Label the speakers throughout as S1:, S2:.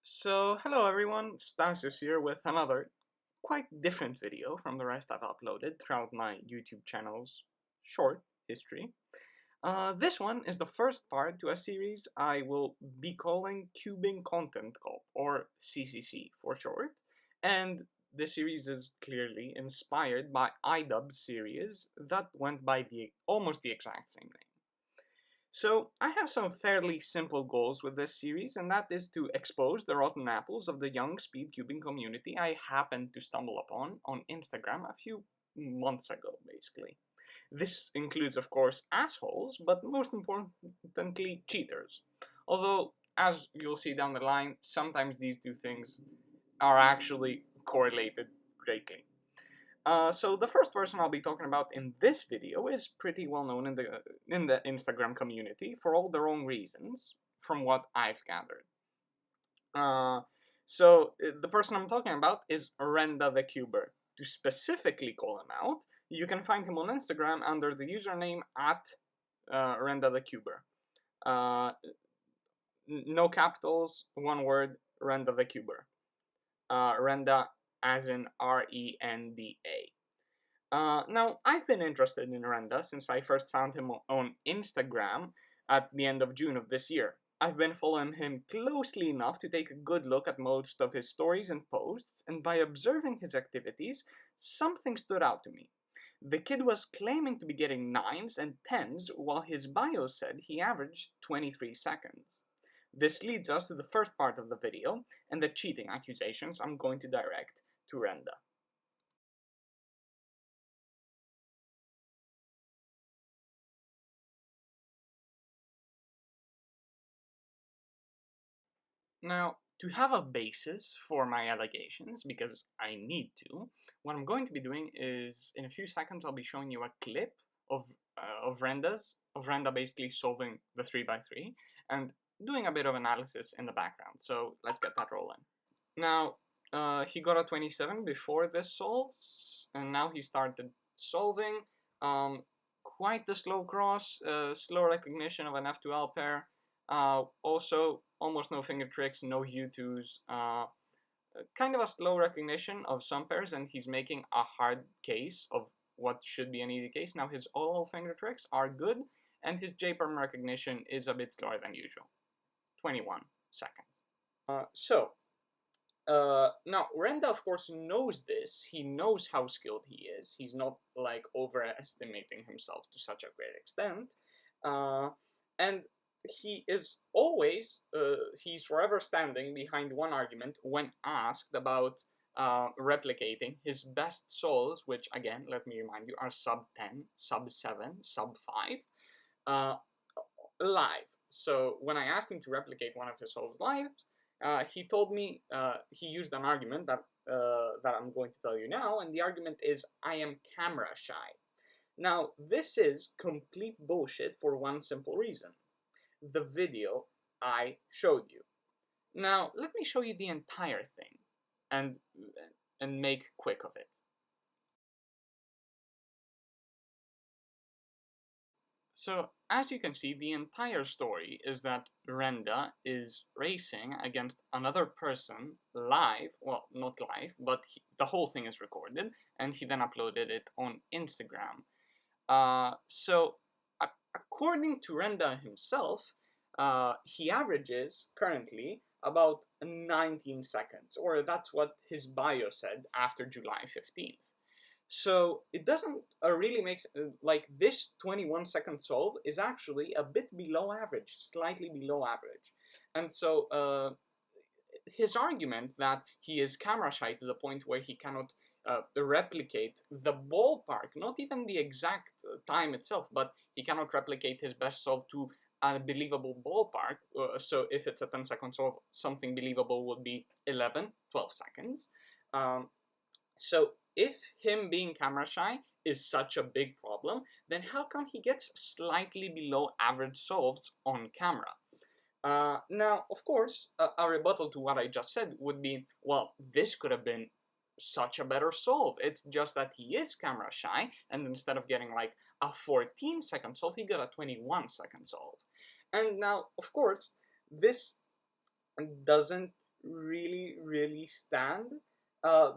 S1: So, hello everyone, Stasis here with another quite different video from the rest I've uploaded throughout my YouTube channel's short history. This one is the first part to a series I will be calling Cubing Content Cop, or CCC for short, and this series is clearly inspired by iDubbbz's series that went by almost the exact same name. So, I have some fairly simple goals with this series, and that is to expose the rotten apples of the young speed cubing community I happened to stumble upon on Instagram a few months ago, basically. This includes, of course, assholes, but most importantly, cheaters. Although, as you'll see down the line, sometimes these two things are actually correlated greatly. So the first person I'll be talking about in this video is pretty well known in the Instagram community for all the wrong reasons, from what I've gathered. The person I'm talking about is Rendathecuber. To specifically call him out, you can find him on Instagram under the username @Rendathecuber. No capitals, one word, Rendathecuber. Renda as in Renda. Now, I've been interested in Renda since I first found him on Instagram at the end of June of this year. I've been following him closely enough to take a good look at most of his stories and posts, and by observing his activities, something stood out to me. The kid was claiming to be getting 9s and 10s, while his bio said he averaged 23 seconds. This leads us to the first part of the video, and the cheating accusations I'm going to direct to Renda. Now, to have a basis for my allegations, because I need to, what I'm going to be doing is, in a few seconds, I'll be showing you a clip of Renda basically solving the 3x3, and doing a bit of analysis in the background. So let's get that rolling. Now, he got a 27 before this solves, and now he started solving. Quite the slow cross, slow recognition of an F2L pair. Also, almost no finger tricks, no U2s. Kind of a slow recognition of some pairs, and he's making a hard case of what should be an easy case. Now, his all finger tricks are good, and his J-perm recognition is a bit slower than usual. 21 seconds. Now, Renda, of course, knows this. He knows how skilled he is. He's not, like, overestimating himself to such a great extent. And he is always, he's forever standing behind one argument when asked about replicating his best solves, which, again, let me remind you, are sub 10, sub 7, sub 5, live. So when I asked him to replicate one of his solves live, he told me he used an argument that I'm going to tell you now, and the argument is, I am camera shy. Now, this is complete bullshit for one simple reason. The video I showed you. Now, let me show you the entire thing, and make quick of it. So, as you can see, the entire story is that Renda is racing against another person live, well, not live, but the whole thing is recorded, and he then uploaded it on Instagram. According to Renda himself, he averages, currently, about 19 seconds, or that's what his bio said after July 15th. So it doesn't really make like this 21-second solve is actually a bit below average, slightly below average. And so his argument that he is camera shy to the point where he cannot replicate the ballpark, not even the exact time itself, but he cannot replicate his best solve to a believable ballpark. So if it's a 10-second solve, something believable would be 11, 12 seconds. So if him being camera shy is such a big problem, then how come he gets slightly below average solves on camera? Now, of course, a rebuttal to what I just said would be, well, this could have been such a better solve. It's just that he is camera shy, and instead of getting like a 14-second solve, he got a 21-second solve. And now, of course, this doesn't really, really stand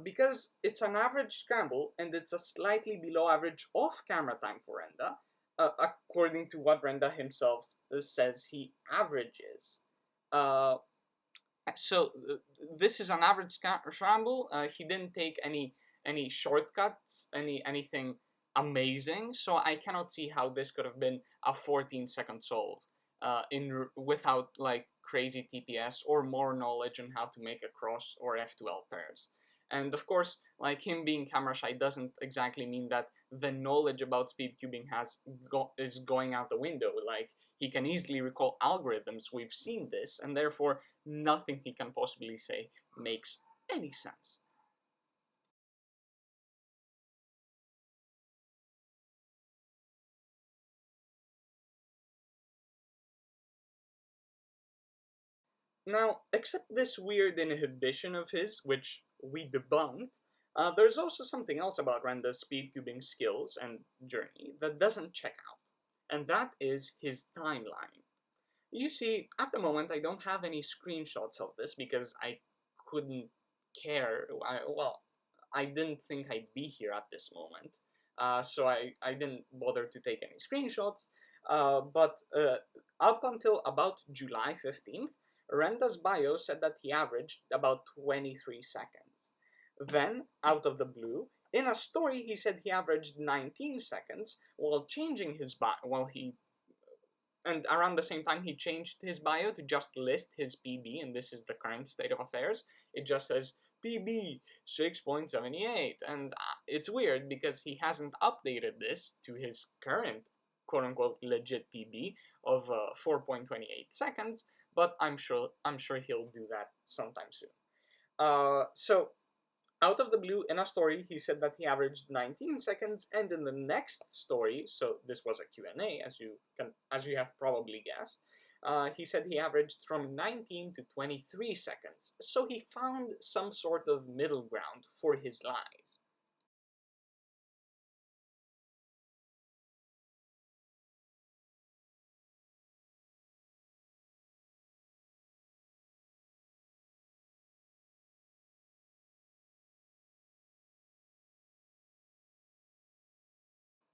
S1: because it's an average scramble and it's a slightly below average off camera time for Renda, according to what Renda himself says he averages. Uh, so this is an average scramble. He didn't take any shortcuts, anything amazing. So I cannot see how this could have been a 14-second solve without like crazy TPS or more knowledge on how to make a cross or F2L pairs. And of course, like him being camera shy doesn't exactly mean that the knowledge about speed cubing is going out the window. Like he can easily recall algorithms. We've seen this, and therefore nothing he can possibly say makes any sense. Now, except this weird inhibition of his, which we debunked, there's also something else about Renda's speed cubing skills and journey that doesn't check out, and that is his timeline. You see, at the moment, I don't have any screenshots of this because I couldn't care. I didn't think I'd be here at this moment, so I didn't bother to take any screenshots. But up until about July 15th, Renda's bio said that he averaged about 23 seconds. Then, out of the blue, in a story, he said he averaged 19 seconds while changing his bio, and around the same time he changed his bio to just list his PB, and this is the current state of affairs. It just says PB 6.78, and it's weird because he hasn't updated this to his current quote-unquote legit PB of 4.28 seconds, but I'm sure he'll do that sometime soon. So out of the blue, in a story, he said that he averaged 19 seconds, and in the next story, so this was a Q&A, as you have probably guessed, he said he averaged from 19 to 23 seconds. So he found some sort of middle ground for his lies.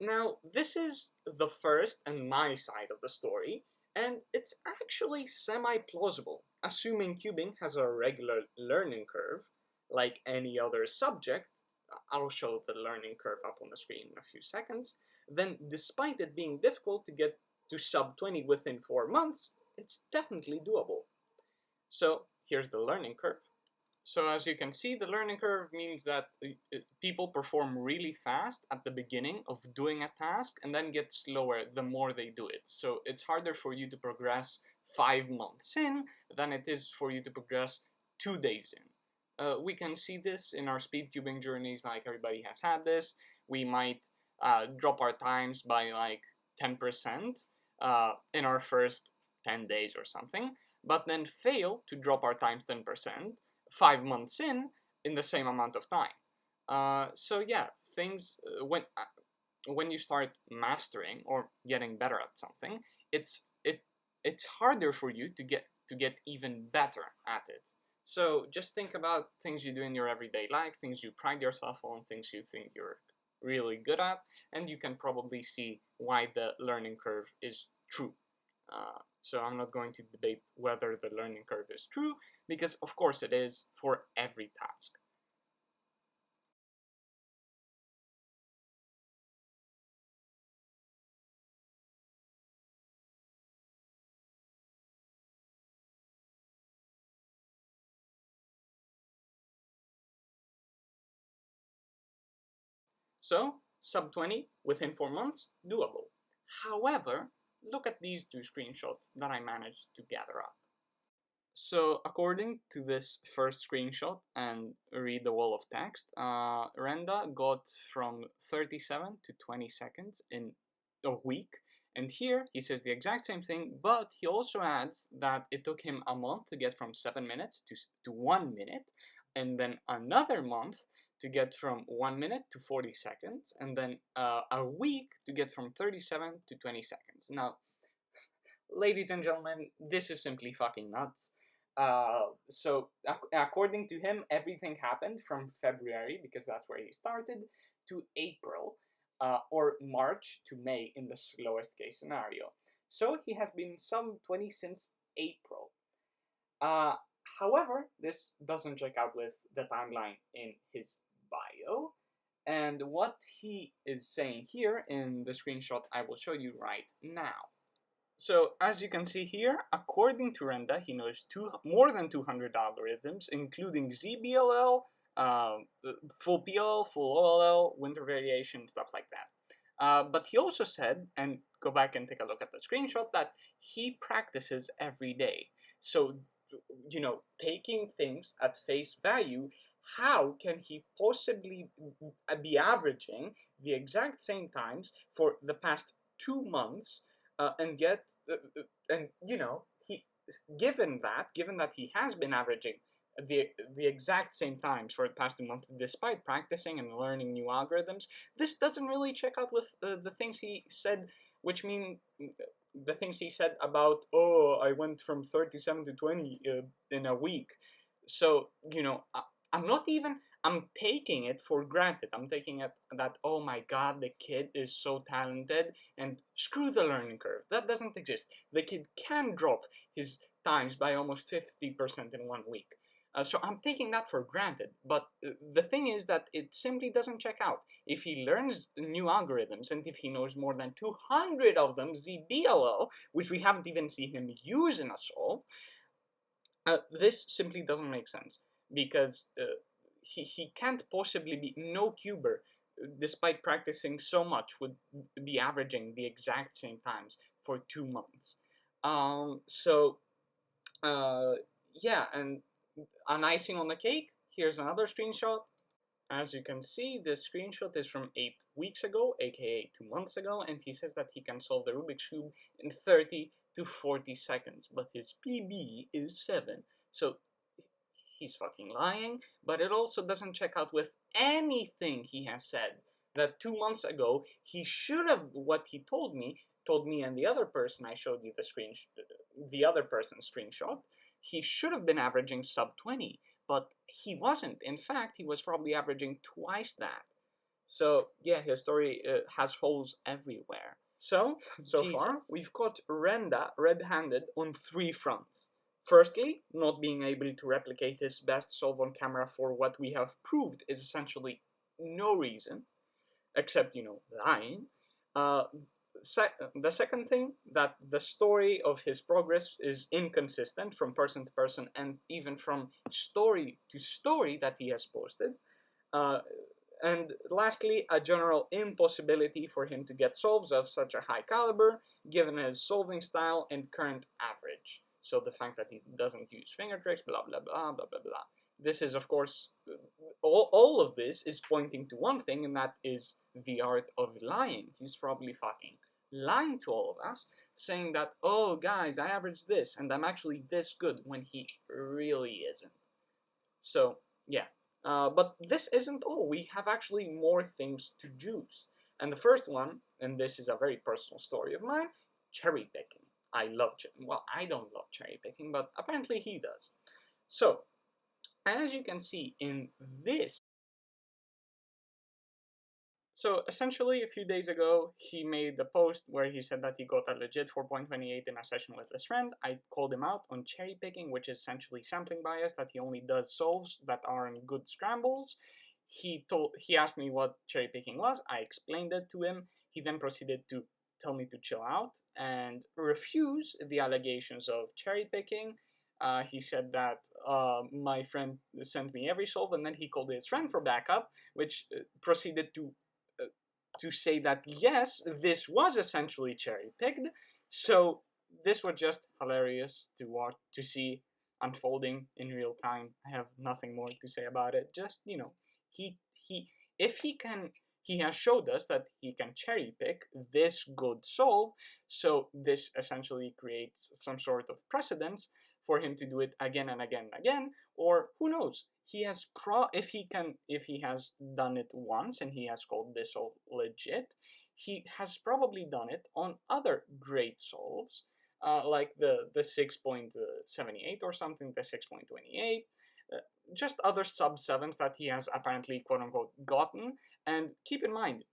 S1: Now, this is the first and my side of the story, and it's actually semi-plausible, assuming cubing has a regular learning curve, like any other subject. I'll show the learning curve up on the screen in a few seconds. Then, despite it being difficult to get to sub 20 within 4 months, it's definitely doable. So, here's the learning curve. So as you can see, the learning curve means that people perform really fast at the beginning of doing a task and then get slower the more they do it. So it's harder for you to progress 5 months in than it is for you to progress 2 days in. We can see this in our speed cubing journeys, like everybody has had this. We might drop our times by like 10% in our first 10 days or something, but then fail to drop our times 10% 5 months in the same amount of time. So yeah, things when you start mastering or getting better at something, it's harder for you to get even better at it. So just think about things you do in your everyday life, things you pride yourself on, things you think you're really good at, and you can probably see why the learning curve is true. So I'm not going to debate whether the learning curve is true, because of course it is for every task. So, sub 20 within 4 months, doable. However, look at these two screenshots that I managed to gather up. So, according to this first screenshot and read the wall of text, Renda got from 37 to 20 seconds in a week. And here he says the exact same thing, but he also adds that it took him a month to get from 7 minutes to 1 minute, and then another month to get from 1 minute to 40 seconds, and then a week to get from 37 to 20 seconds. Now, ladies and gentlemen, this is simply fucking nuts. So according to him, everything happened from February, because that's where he started, to April, or March to May in the lowest case scenario. So he has been sub 20 since April. Uh, However, this doesn't check out with the timeline in his bio. And what he is saying here in the screenshot I will show you right now. So as you can see here, according to Renda, he knows more than 200 algorithms, including ZBLL, full PLL, full OLL, winter variation, stuff like that. But he also said, and go back and take a look at the screenshot, that he practices every day. So, you know, taking things at face value, how can he possibly be averaging the exact same times for the past 2 months? And yet, and you know, given that he has been averaging the exact same times for the past 2 months, despite practicing and learning new algorithms, this doesn't really check out with the things he said, which mean the things he said about, oh, I went from 37 to 20 in a week. So, you know, I'm taking it for granted. I'm taking it that, oh my god, the kid is so talented, and screw the learning curve. That doesn't exist. The kid can drop his times by almost 50% in 1 week. So I'm taking that for granted. But the thing is that it simply doesn't check out. If he learns new algorithms, and if he knows more than 200 of them, ZBLL, which we haven't even seen him use in a solve, this simply doesn't make sense. Because he can't possibly be, no cuber, despite practicing so much, would be averaging the exact same times for 2 months. Yeah, and an icing on the cake, here's another screenshot. As you can see, this screenshot is from 8 weeks ago, aka 2 months ago, and he says that he can solve the Rubik's Cube in 30 to 40 seconds, but his PB is 7. So he's fucking lying, but it also doesn't check out with anything he has said. That 2 months ago, he should have, what he told me and the other person I showed you the other person's screenshot, he should have been averaging sub 20, but he wasn't. In fact, he was probably averaging twice that. So yeah, his story has holes everywhere. So far, we've caught Renda red-handed on 3 fronts. Firstly, not being able to replicate his best solve on camera for what we have proved is essentially no reason, except, you know, lying. The second thing, that the story of his progress is inconsistent from person to person, and even from story to story that he has posted. And lastly, a general impossibility for him to get solves of such a high caliber, given his solving style and current average. So the fact that he doesn't use finger tricks, blah, blah, blah, blah, blah, blah. This is, of course, all of this is pointing to one thing, and that is the art of lying. He's probably fucking lying to all of us, saying that, oh, guys, I averaged this, and I'm actually this good, when he really isn't. So, yeah. But this isn't all. We have actually more things to juice. And the first one, and this is a very personal story of mine, cherry picking. I don't love cherry picking, but apparently he does. So, as you can see in this, so essentially a few days ago, he made a post where he said that he got a legit 4.28 in a session with his friend. I called him out on cherry picking, which is essentially sampling bias, that he only does solves that are in good scrambles. He asked me what cherry picking was. I explained it to him. He then proceeded to tell me to chill out and refuse the allegations of cherry picking. He said that my friend sent me every solve, and then he called his friend for backup, which proceeded to say that yes, this was essentially cherry picked. So this was just hilarious to watch, to see unfolding in real time. I have nothing more to say about it. Just, you know, he has showed us that he can cherry pick this good solve. So this essentially creates some sort of precedence for him to do it again and again and again, or who knows? He has if he has done it once and he has called this solve legit, he has probably done it on other great solves. like the 6.78 or something, the 6.28, just other sub-7s that he has apparently quote-unquote gotten. And keep in mind,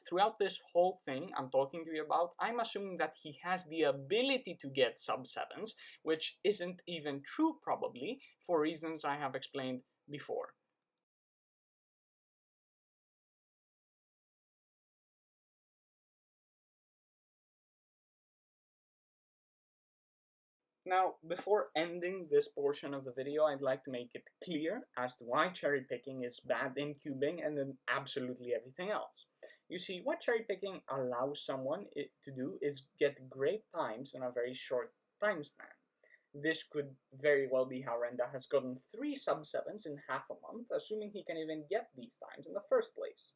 S1: throughout this whole thing I'm talking to you about, I'm assuming that he has the ability to get sub-7s, which isn't even true probably, for reasons I have explained before. Now, before ending this portion of the video, I'd like to make it clear as to why cherry picking is bad in cubing and in absolutely everything else. You see, what cherry picking allows someone to do is get great times in a very short time span. This could very well be how Renda has gotten 3 sub-7s in half a month, assuming he can even get these times in the first place.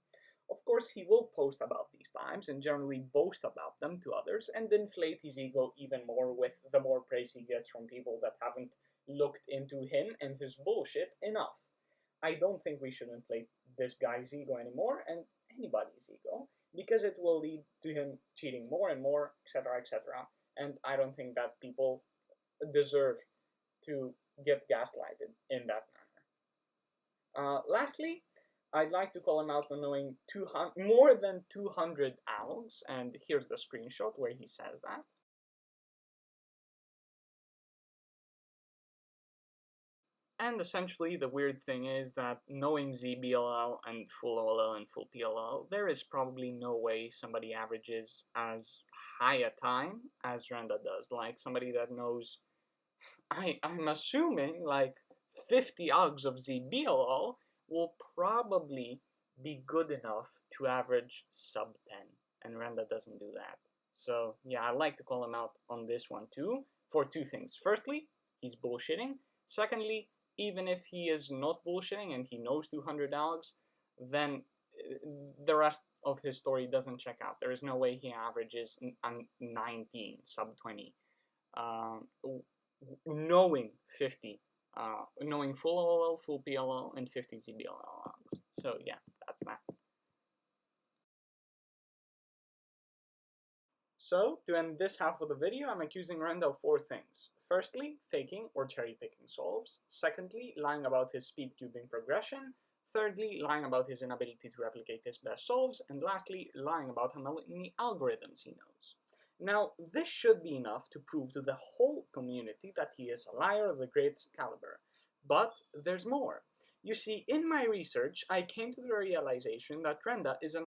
S1: Of course, he will post about these times and generally boast about them to others and inflate his ego even more with the more praise he gets from people that haven't looked into him and his bullshit enough. I don't think we should inflate this guy's ego anymore, and anybody's ego, because it will lead to him cheating more and more, etc., etc. And I don't think that people deserve to get gaslighted in that manner. Lastly, I'd like to call him out on knowing more than 200 ALGs, and here's the screenshot where he says that. And essentially, the weird thing is that knowing ZBLL and full OLL and full PLL, there is probably no way somebody averages as high a time as Renda does. Like somebody that knows, I'm assuming, like 50 ALGs of ZBLL will probably be good enough to average sub 10, and Renda doesn't do that. So yeah, I like to call him out on this one too, for 2 things. Firstly, he's bullshitting. Secondly, even if he is not bullshitting and he knows 200 ALGs, then the rest of his story doesn't check out. There is no way he averages 19, sub 20. Knowing 50, knowing full OLL, full PLL, and 50 ZBLL ALGs. So yeah, that's that. So, to end this half of the video, I'm accusing Renda of 4 things. Firstly, faking or cherry-picking solves. Secondly, lying about his speed cubing progression. Thirdly, lying about his inability to replicate his best solves. And lastly, lying about how many algorithms he knows. Now, this should be enough to prove to the whole community that he is a liar of the greatest caliber. But there's more. You see, in my research, I came to the realization that Renda is an...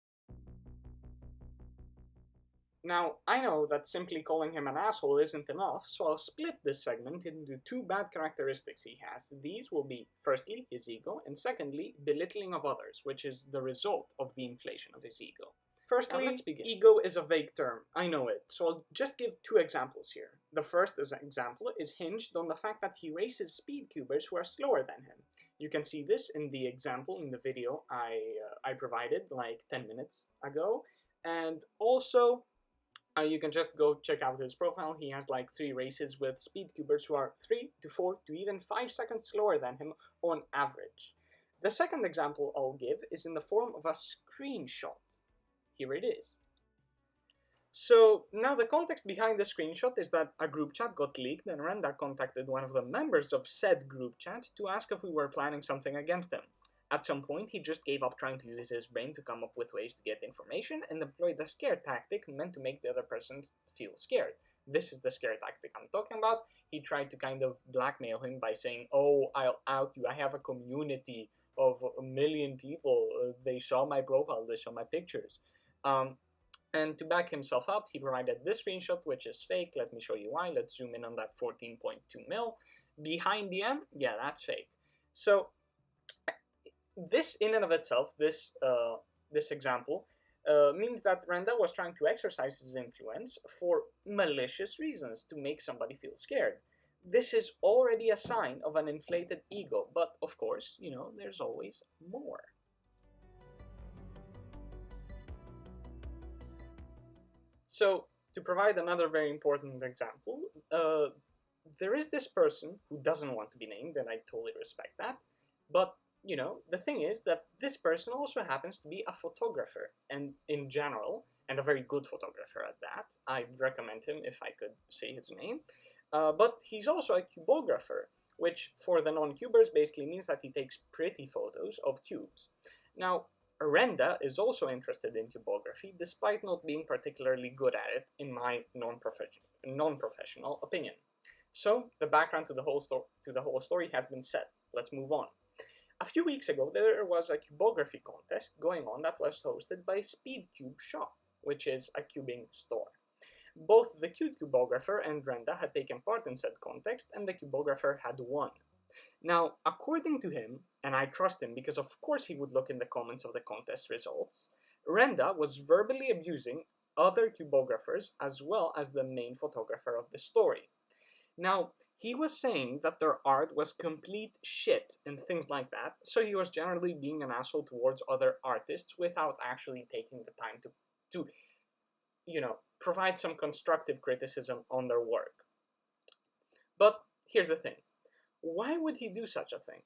S1: Now, I know that simply calling him an asshole isn't enough, so I'll split this segment into 2 bad characteristics he has. These will be, firstly, his ego, and secondly, belittling of others, which is the result of the inflation of his ego. Firstly, let's begin. Ego is a vague term, I know it, so I'll just give 2 examples here. The first example is hinged on the fact that he races speed cubers who are slower than him. You can see this in the example in the video I provided like 10 minutes ago, and also you can just go check out his profile. He has like 3 races with speed cubers who are 3 to 4 to even 5 seconds slower than him on average. The second example I'll give is in the form of a screenshot. Here it is. So now the context behind the screenshot is that a group chat got leaked and Renda contacted one of the members of said group chat to ask if we were planning something against him. At some point, he just gave up trying to use his brain to come up with ways to get information and employed the scare tactic meant to make the other person feel scared. This is the scare tactic I'm talking about. He tried to kind of blackmail him by saying, "Oh, I'll out you. I have a community of 1 million people. They saw my profile. They saw my pictures." And to back himself up, he provided this screenshot, which is fake. Let me show you why. Let's zoom in on that 14.2 mil. Behind the M, yeah, that's fake. So this in and of itself, this example, means that Renda was trying to exercise his influence for malicious reasons to make somebody feel scared. This is already a sign of an inflated ego, but of course, you know, there's always more. So, to provide another very important example, there is this person who doesn't want to be named, and I totally respect that, but, you know, the thing is that this person also happens to be a photographer, and in general, and a very good photographer at that. I'd recommend him if I could say his name. But he's also a cubographer, which for the non-cubers basically means that he takes pretty photos of cubes. Now, Renda is also interested in cubography, despite not being particularly good at it, in my non-professional opinion. So, the background to the whole story has been set. Let's move on. A few weeks ago, there was a cubography contest going on that was hosted by Speedcube Shop, which is a cubing store. Both the cute cubographer and Renda had taken part in said contest, and the cubographer had won. Now, according to him, and I trust him because of course he would look in the comments of the contest results, Renda was verbally abusing other cubographers as well as the main photographer of the story. Now, he was saying that their art was complete shit and things like that, so he was generally being an asshole towards other artists without actually taking the time to provide some constructive criticism on their work. But here's the thing. Why would he do such a thing?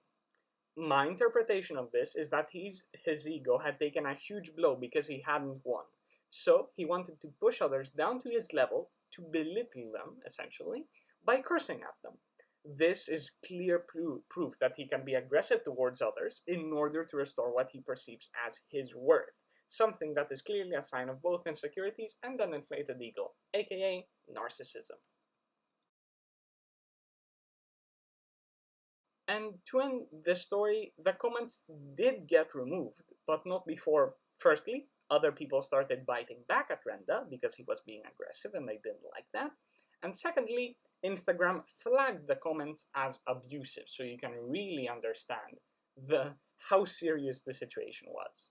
S1: My interpretation of this is that his ego had taken a huge blow because he hadn't won. So he wanted to push others down to his level, to belittle them, essentially, by cursing at them. This is clear proof that he can be aggressive towards others in order to restore what he perceives as his worth, something that is clearly a sign of both insecurities and an inflated ego, aka narcissism. And to end this story, the comments did get removed, but not before, firstly, other people started biting back at Renda because he was being aggressive and they didn't like that. And secondly, Instagram flagged the comments as abusive, so you can really understand how serious the situation was.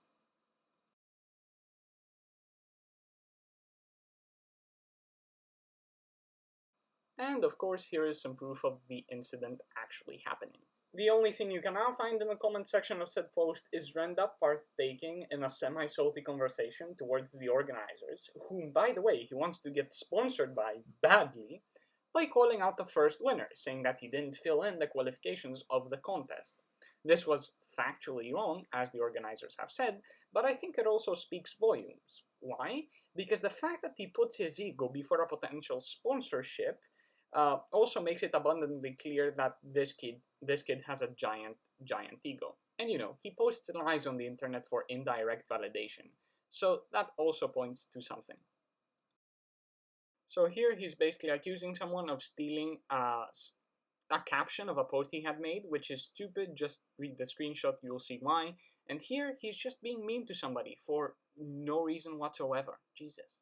S1: And of course, here is some proof of the incident actually happening. The only thing you can now find in the comment section of said post is Renda partaking in a semi-salty conversation towards the organizers, whom, by the way, he wants to get sponsored by badly, by calling out the first winner, saying that he didn't fill in the qualifications of the contest. This was factually wrong, as the organizers have said, but I think it also speaks volumes. Why? Because the fact that he puts his ego before a potential sponsorship also makes it abundantly clear that this kid has a giant ego. And he posts lies on the internet for indirect validation. So that also points to something. So here he's basically accusing someone of stealing a caption of a post he had made, which is stupid. Just read the screenshot, you'll see why. And here he's just being mean to somebody for no reason whatsoever. Jesus.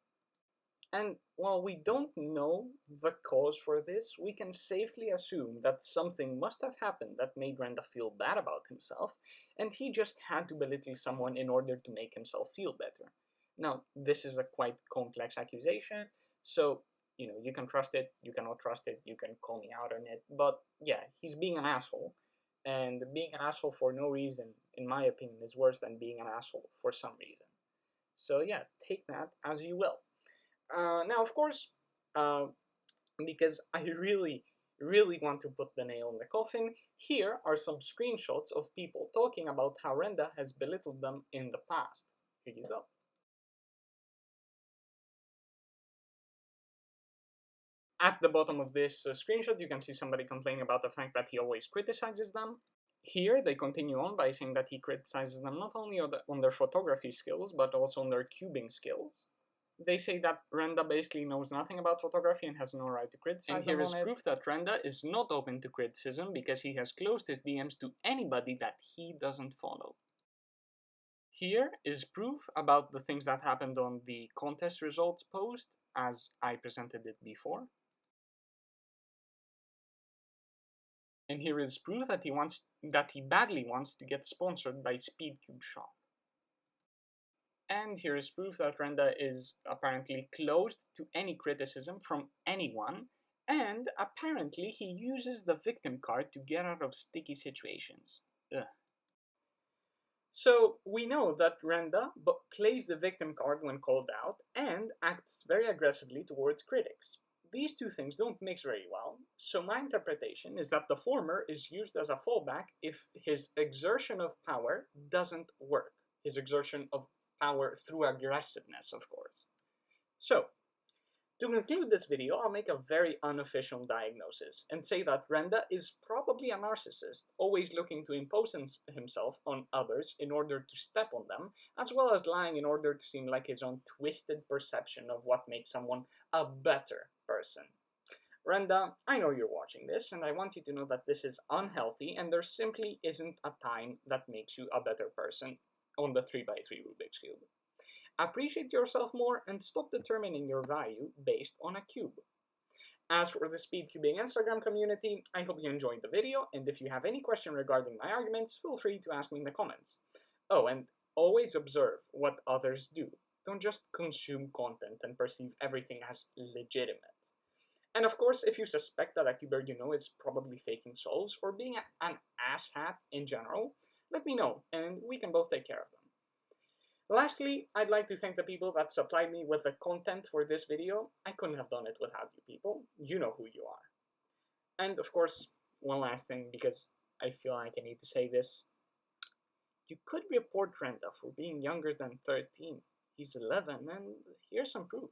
S1: And while we don't know the cause for this, we can safely assume that something must have happened that made Renda feel bad about himself, and he just had to belittle someone in order to make himself feel better. Now, this is a quite complex accusation, so, you can trust it, you cannot trust it, you can call me out on it, but yeah, he's being an asshole, and being an asshole for no reason, in my opinion, is worse than being an asshole for some reason. So yeah, take that as you will. Now, of course, because I really want to put the nail in the coffin, here are some screenshots of people talking about how Renda has belittled them in the past. Here you go. At the bottom of this screenshot, you can see somebody complaining about the fact that he always criticizes them. Here, they continue on by saying that he criticizes them not only on their photography skills, but also on their cubing skills. They say that Renda basically knows nothing about photography and has no right to criticize them on it. And here is proof that Renda is not open to criticism because he has closed his DMs to anybody that he doesn't follow. Here is proof about the things that happened on the contest results post, as I presented it before. And here is proof that he badly wants to get sponsored by Speedcube Shop. And here is proof that Renda is apparently closed to any criticism from anyone, and apparently he uses the victim card to get out of sticky situations. Ugh. So we know that Renda plays the victim card when called out and acts very aggressively towards critics. These two things don't mix very well, so my interpretation is that the former is used as a fallback if his exertion of power doesn't work. His exertion of power through aggressiveness, of course. So, to conclude this video, I'll make a very unofficial diagnosis and say that Renda is probably a narcissist, always looking to impose himself on others in order to step on them, as well as lying in order to seem like his own twisted perception of what makes someone a better person. Renda, I know you're watching this, and I want you to know that this is unhealthy, and there simply isn't a time that makes you a better person on the 3x3 Rubik's Cube. Appreciate yourself more and stop determining your value based on a cube. As for the Speedcubing Instagram community, I hope you enjoyed the video, and if you have any question regarding my arguments, feel free to ask me in the comments. Oh, and always observe what others do. Don't just consume content and perceive everything as legitimate. And of course, if you suspect that a cuber you know is probably faking souls or being an asshat in general, let me know, and we can both take care of them. Lastly, I'd like to thank the people that supplied me with the content for this video. I couldn't have done it without you people. You know who you are. And of course, one last thing, because I feel like I need to say this. You could report Renda for being younger than 13. He's 11, and here's some proof.